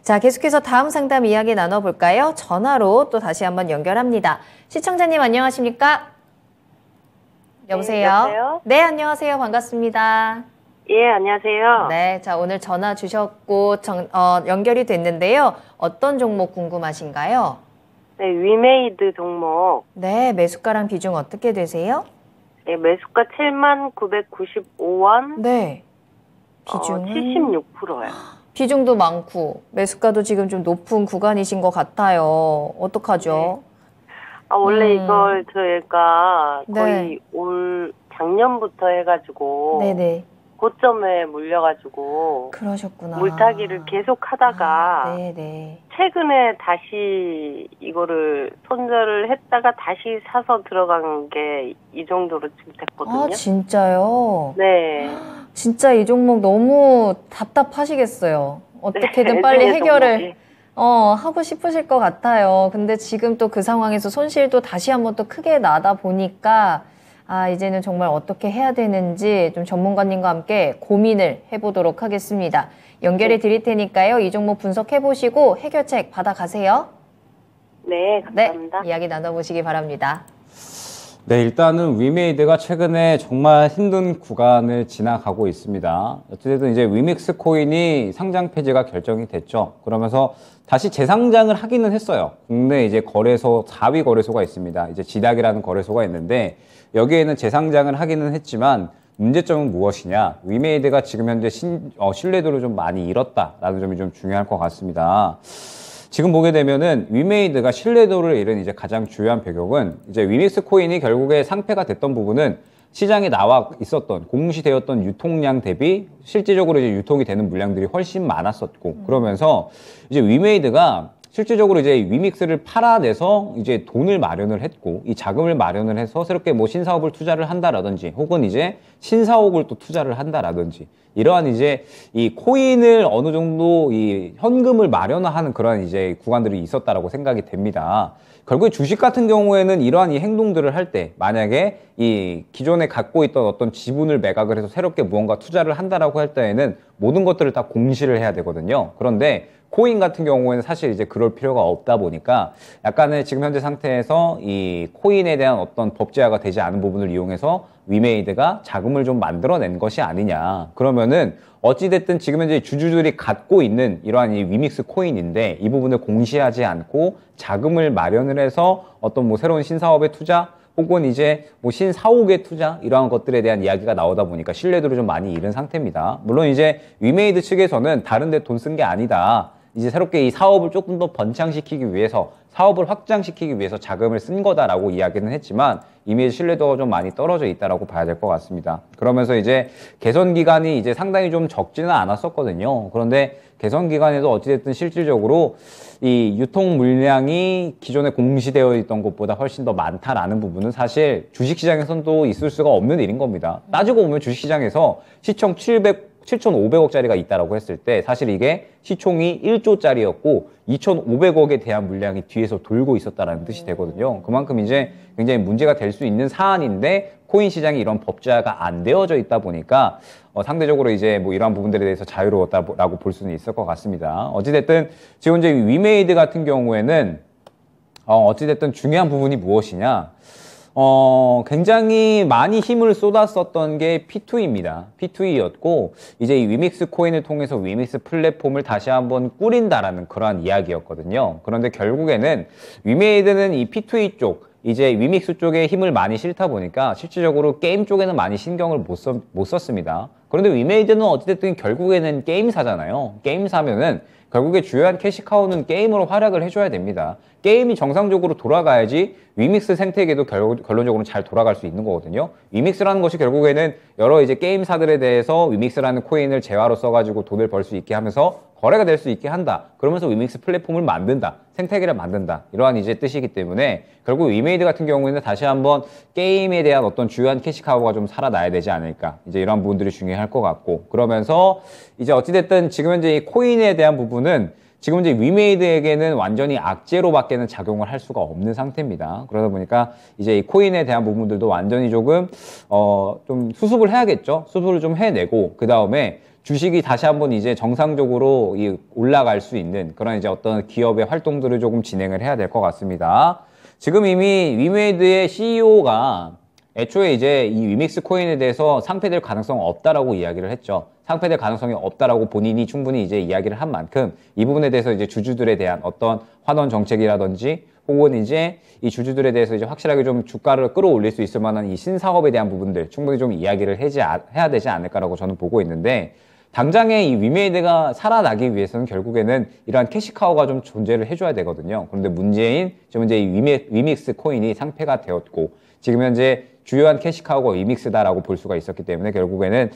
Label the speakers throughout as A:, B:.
A: 자, 계속해서 다음 상담 이야기 나눠볼까요? 전화로 또 다시 한번 연결합니다. 시청자님 안녕하십니까? 여보세요?
B: 네, 여보세요?
A: 네, 안녕하세요. 반갑습니다.
B: 예, 안녕하세요.
A: 네, 자, 오늘 전화 주셨고 연결이 됐는데요. 어떤 종목 궁금하신가요?
B: 네, 위메이드 종목.
A: 네, 매수가랑 비중 어떻게 되세요?
B: 네, 매수가 71,995원.
A: 네. 비중은
B: 76%요.
A: 비중도 많고 매수가도 지금 좀 높은 구간이신 것 같아요. 어떡하죠?
B: 원래 이걸 저희가
A: 네.
B: 거의 작년부터 해가지고
A: 네네.
B: 고점에 물려가지고
A: 그러셨구나.
B: 물타기를 계속 하다가
A: 네네.
B: 최근에 다시 이거를 손절을 했다가 다시 사서 들어간 게 이 정도로 지금 됐거든요.
A: 아, 진짜요?
B: 네.
A: 진짜 이 종목 너무 답답하시겠어요. 어떻게든
B: 네,
A: 빨리
B: 애정의
A: 해결을
B: 종목이.
A: 하고 싶으실 것 같아요. 근데 지금 또 그 상황에서 손실도 다시 한번 또 크게 나다 보니까 이제는 정말 어떻게 해야 되는지 좀 전문가님과 함께 고민을 해보도록 하겠습니다. 연결해 드릴 테니까요. 이 종목 분석해보시고 해결책 받아가세요.
B: 네, 감사합니다.
A: 네, 이야기 나눠보시기 바랍니다.
C: 네, 일단은 위메이드가 최근에 정말 힘든 구간을 지나가고 있습니다. 어쨌든 이제 위믹스 코인이 상장 폐지가 결정이 됐죠. 그러면서 다시 재상장을 하기는 했어요. 국내 이제 거래소 4위 거래소가 있습니다. 이제 지닥이라는 거래소가 있는데 여기에는 재상장을 하기는 했지만 문제점은 무엇이냐? 위메이드가 지금 현재 신뢰도를 좀 많이 잃었다라는 점이 좀 중요할 것 같습니다. 지금 보게 되면은 위메이드가 신뢰도를 잃은 이제 가장 중요한 배경은 이제 위믹스 코인이 결국에 상폐가 됐던 부분은 시장에 나와 있었던 공시되었던 유통량 대비 실질적으로 이제 유통이 되는 물량들이 훨씬 많았었고 그러면서 이제 위메이드가 실질적으로 이제 위믹스를 팔아내서 이제 돈을 마련을 했고 이 자금을 마련을 해서 새롭게 뭐 신사업을 투자를 한다라든지 혹은 이제 신사옥을 또 투자를 한다라든지 이러한 이제 이 코인을 어느 정도 이 현금을 마련하는 그러한 이제 구간들이 있었다라고 생각이 됩니다. 결국에 주식 같은 경우에는 이러한 이 행동들을 할 때 만약에 이 기존에 갖고 있던 어떤 지분을 매각을 해서 새롭게 무언가 투자를 한다라고 할 때에는 모든 것들을 다 공시를 해야 되거든요. 그런데 코인 같은 경우에는 사실 이제 그럴 필요가 없다 보니까 약간의 지금 현재 상태에서 이 코인에 대한 어떤 법제화가 되지 않은 부분을 이용해서 위메이드가 자금을 좀 만들어낸 것이 아니냐. 그러면은 어찌됐든 지금 현재 주주들이 갖고 있는 이러한 이 위믹스 코인인데 이 부분을 공시하지 않고 자금을 마련을 해서 어떤 뭐 새로운 신사업에 투자 혹은 이제 뭐 신사옥의 투자 이러한 것들에 대한 이야기가 나오다 보니까 신뢰도를 좀 많이 잃은 상태입니다. 물론 이제 위메이드 측에서는 다른 데 돈 쓴 게 아니다. 이제 새롭게 이 사업을 조금 더 번창시키기 위해서 사업을 확장시키기 위해서 자금을 쓴 거다라고 이야기는 했지만 이미 신뢰도가 좀 많이 떨어져 있다라고 봐야 될 것 같습니다. 그러면서 이제 개선 기간이 이제 상당히 좀 적지는 않았었거든요. 그런데 개선 기간에도 어찌됐든 실질적으로 이 유통 물량이 기존에 공시되어 있던 것보다 훨씬 더 많다라는 부분은 사실 주식시장에서는 또 있을 수가 없는 일인 겁니다. 따지고 보면 주식시장에서 시총 7,500억짜리가 있다라고 했을 때 사실 이게 시총이 1조짜리였고 2,500억에 대한 물량이 뒤에서 돌고 있었다는 뜻이 되거든요. 그만큼 이제 굉장히 문제가 될 수 있는 사안인데 코인 시장이 이런 법제화가 안 되어져 있다 보니까 상대적으로 이제 뭐 이러한 부분들에 대해서 자유로웠다라고 볼 수는 있을 것 같습니다. 어찌됐든 지금 이제 위메이드 같은 경우에는 어찌됐든 중요한 부분이 무엇이냐? 굉장히 많이 힘을 쏟았었던 게 P2E입니다. P2E였고, 이제 이 위믹스 코인을 통해서 위믹스 플랫폼을 다시 한번 꾸린다라는 그러한 이야기였거든요. 그런데 결국에는 위메이드는 이 P2E 쪽, 이제 위믹스 쪽에 힘을 많이 실다 보니까 실질적으로 게임 쪽에는 많이 신경을 못 썼습니다. 그런데 위메이드는 어찌됐든 결국에는 게임사잖아요. 게임사면은 결국에 주요한 캐시카우는 게임으로 활약을 해줘야 됩니다. 게임이 정상적으로 돌아가야지 위믹스 생태계도 결론적으로 잘 돌아갈 수 있는 거거든요. 위믹스라는 것이 결국에는 여러 이제 게임사들에 대해서 위믹스라는 코인을 재화로 써가지고 돈을 벌 수 있게 하면서 거래가 될 수 있게 한다. 그러면서 위믹스 플랫폼을 만든다. 생태계를 만든다. 이러한 이제 뜻이기 때문에 결국 위메이드 같은 경우에는 다시 한번 게임에 대한 어떤 주요한 캐시카우가 좀 살아나야 되지 않을까. 이제 이런 부분들이 중요할 것 같고 그러면서 이제 어찌됐든 지금 현재 이 코인에 대한 부분은 지금 이제 위메이드에게는 완전히 악재로밖에는 작용을 할 수가 없는 상태입니다. 그러다 보니까 이제 이 코인에 대한 부분들도 완전히 조금 좀 수습을 해야겠죠. 수습을 좀 해내고 그 다음에 주식이 다시 한번 이제 정상적으로 올라갈 수 있는 그런 이제 어떤 기업의 활동들을 조금 진행을 해야 될 것 같습니다. 지금 이미 위메이드의 CEO가 애초에 이제 이 위믹스 코인에 대해서 상폐될 가능성은 없다라고 이야기를 했죠. 상폐될 가능성이 없다라고 본인이 충분히 이제 이야기를 한 만큼 이 부분에 대해서 이제 주주들에 대한 어떤 환원 정책이라든지 혹은 이제 이 주주들에 대해서 이제 확실하게 좀 주가를 끌어올릴 수 있을 만한 이 신사업에 대한 부분들 충분히 좀 이야기를 해야 되지 않을까라고 저는 보고 있는데, 당장에 이 위메이드가 살아나기 위해서는 결국에는 이러한 캐시카우가 좀 존재를 해줘야 되거든요. 그런데 문제인 지금 이제 이 위믹스 코인이 상폐가 되었고 지금 현재 주요한 캐시카우가 위믹스다라고 볼 수가 있었기 때문에 결국에는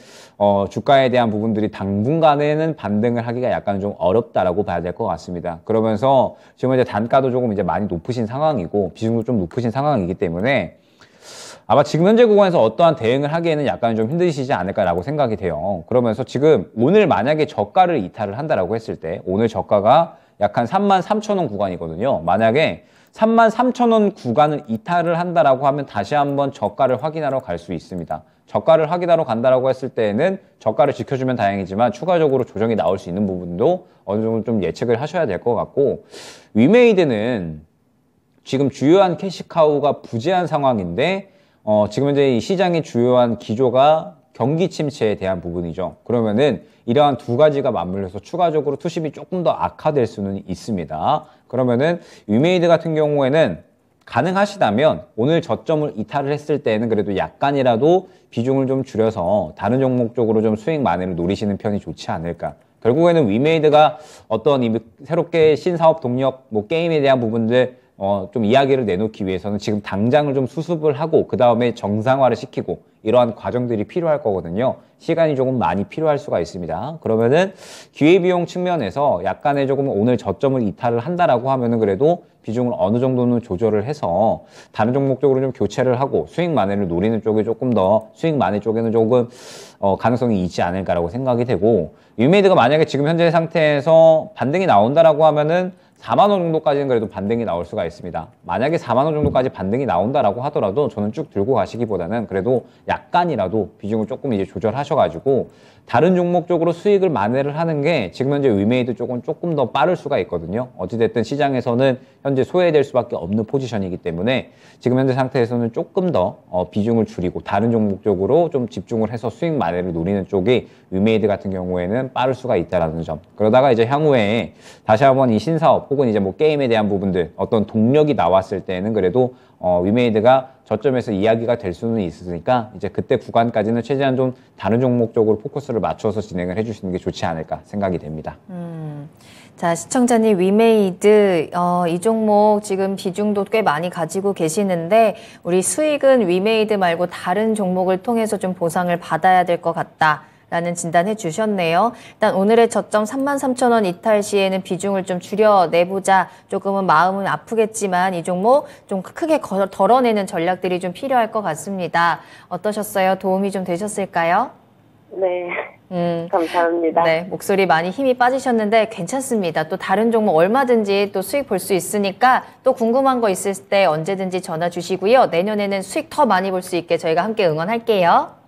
C: 주가에 대한 부분들이 당분간에는 반등을 하기가 약간 좀 어렵다라고 봐야 될 것 같습니다. 그러면서 지금 이제 단가도 조금 이제 많이 높으신 상황이고 비중도 좀 높으신 상황이기 때문에 아마 지금 현재 구간에서 어떠한 대응을 하기에는 약간 좀 힘드시지 않을까라고 생각이 돼요. 그러면서 지금 오늘 만약에 저가를 이탈을 한다라고 했을 때 오늘 저가가 약 한 33,000원 구간이거든요. 만약에 33,000원 구간을 이탈을 한다라고 하면 다시 한번 저가를 확인하러 갈 수 있습니다. 저가를 확인하러 간다라고 했을 때에는 저가를 지켜주면 다행이지만 추가적으로 조정이 나올 수 있는 부분도 어느 정도 좀 예측을 하셔야 될 것 같고, 위메이드는 지금 주요한 캐시카우가 부재한 상황인데 지금 현재 이 시장의 주요한 기조가 경기 침체에 대한 부분이죠. 그러면은 이러한 두 가지가 맞물려서 추가적으로 투심이 조금 더 악화될 수는 있습니다. 그러면은 위메이드 같은 경우에는 가능하시다면 오늘 저점을 이탈을 했을 때는 그래도 약간이라도 비중을 좀 줄여서 다른 종목 쪽으로 좀 수익 만회를 노리시는 편이 좋지 않을까. 결국에는 위메이드가 어떤 새롭게 신사업 동력, 게임에 대한 부분들 좀 이야기를 내놓기 위해서는 지금 당장을 좀 수습을 하고 그 다음에 정상화를 시키고 이러한 과정들이 필요할 거거든요. 시간이 조금 많이 필요할 수가 있습니다. 그러면은 기회비용 측면에서 약간의 조금 오늘 저점을 이탈을 한다라고 하면은 그래도 비중을 어느 정도는 조절을 해서 다른 종목 쪽으로 좀 교체를 하고 수익 만회를 노리는 쪽에 조금 더 수익 만회 쪽에는 조금 가능성이 있지 않을까라고 생각이 되고, 위메이드가 만약에 지금 현재 상태에서 반등이 나온다라고 하면은 4만 원 정도까지는 그래도 반등이 나올 수가 있습니다. 만약에 4만 원 정도까지 반등이 나온다라고 하더라도 저는 쭉 들고 가시기보다는 그래도 약간이라도 비중을 조금 이제 조절하셔가지고 다른 종목 쪽으로 수익을 만회를 하는 게 지금 현재 위메이드 쪽은 조금 더 빠를 수가 있거든요. 어찌됐든 시장에서는 현재 소외될 수밖에 없는 포지션이기 때문에 지금 현재 상태에서는 조금 더 비중을 줄이고 다른 종목 쪽으로 좀 집중을 해서 수익 만회를 노리는 쪽이 위메이드 같은 경우에는 빠를 수가 있다라는 점. 그러다가 이제 향후에 다시 한번 이 신사업 혹은 이제 게임에 대한 부분들 어떤 동력이 나왔을 때는 그래도 위메이드가 저점에서 이야기가 될 수는 있으니까 이제 그때 구간까지는 최대한 좀 다른 종목 쪽으로 포커스를 맞춰서 진행을 해주시는 게 좋지 않을까 생각이 됩니다.
A: 자, 시청자님, 위메이드 이 종목 지금 비중도 꽤 많이 가지고 계시는데 우리 수익은 위메이드 말고 다른 종목을 통해서 좀 보상을 받아야 될 것 같다 라는 진단해 주셨네요. 일단 오늘의 저점 33,000원 이탈 시에는 비중을 좀 줄여내보자. 조금은 마음은 아프겠지만 이 종목 좀 크게 덜어내는 전략들이 좀 필요할 것 같습니다. 어떠셨어요? 도움이 좀 되셨을까요?
B: 네. 감사합니다.
A: 네, 목소리 많이 힘이 빠지셨는데 괜찮습니다. 또 다른 종목 얼마든지 또 수익 볼 수 있으니까 또 궁금한 거 있을 때 언제든지 전화 주시고요. 내년에는 수익 더 많이 볼 수 있게 저희가 함께 응원할게요.